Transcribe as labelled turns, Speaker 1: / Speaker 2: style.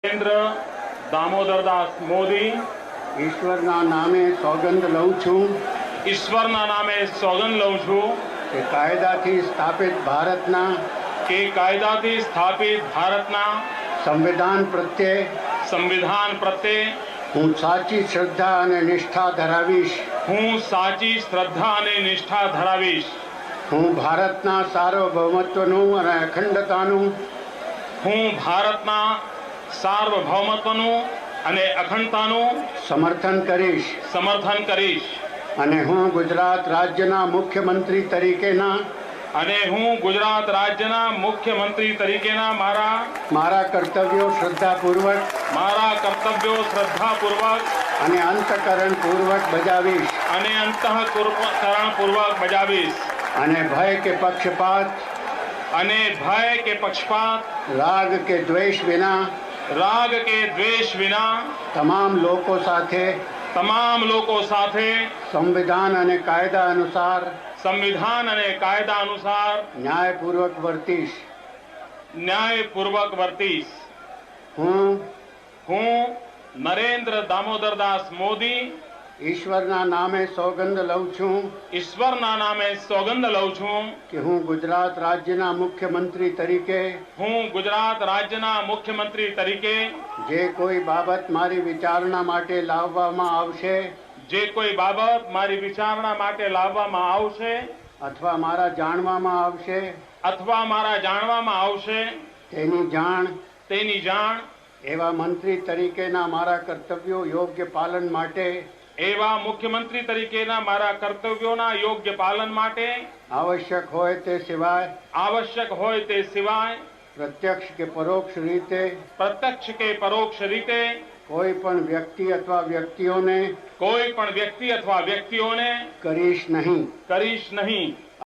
Speaker 1: નરેન્દ્ર દામોદરદાસ મોદી
Speaker 2: ઈશ્વરના નામે સોગંદ લઉં છું
Speaker 1: ઈશ્વરના નામે સોગંદ લઉં છું
Speaker 2: કે કાયદાથી સ્થાપિત ભારતના
Speaker 1: કે કાયદાથી સ્થાપિત ભારતના
Speaker 2: સંવિધાન પ્રત્યે હું સાચી શ્રદ્ધા અને નિષ્ઠા ધરાવીશ.
Speaker 1: હું સાચી શ્રદ્ધા અને નિષ્ઠા ધરાવીશ.
Speaker 2: હું ભારતના સાર્વભૌમત્વનું અને અખંડતાનું
Speaker 1: હું ભારતના સાર્વભૌમત્વનું અને અખંડતાનું
Speaker 2: સમર્થન કરીશ. અને હું ગુજરાત રાજ્યના મુખ્યમંત્રી તરીકેના મારા કર્તવ્યો શ્રદ્ધાપૂર્વક અને અંતઃકરણપૂર્વક બજાવીશ. અને ભય કે પક્ષપાત રાગ કે દ્વેષ વિના તમામ લોકો સાથે સંવિધાન અને કાયદા અનુસાર ન્યાયપૂર્વક વર્તીશ.
Speaker 1: હું નરેન્દ્ર દામોદરદાસ મોદી
Speaker 2: ઈશ્વરના નામે સોગંદ લઉં છું કે હું ગુજરાત રાજ્યના મુખ્યમંત્રી તરીકે જે કોઈ બાબત મારી વિચારણા માટે લાવવામાં આવશે અથવા મારા જાણવામાં આવશે તેની જાણ એવા મંત્રી તરીકેના મારા કર્તવ્યો યોગ્ય પાલન માટે
Speaker 1: મુખ્યમંત્રી તરીકેના મારા કર્તવ્યોના યોગ્ય પાલન માટે
Speaker 2: આવશ્યક હોય તે સિવાય પ્રત્યક્ષ કે પરોક્ષ રીતે કોઈ પણ વ્યક્તિ અથવા વ્યક્તિઓને
Speaker 1: કરીશ નહીં.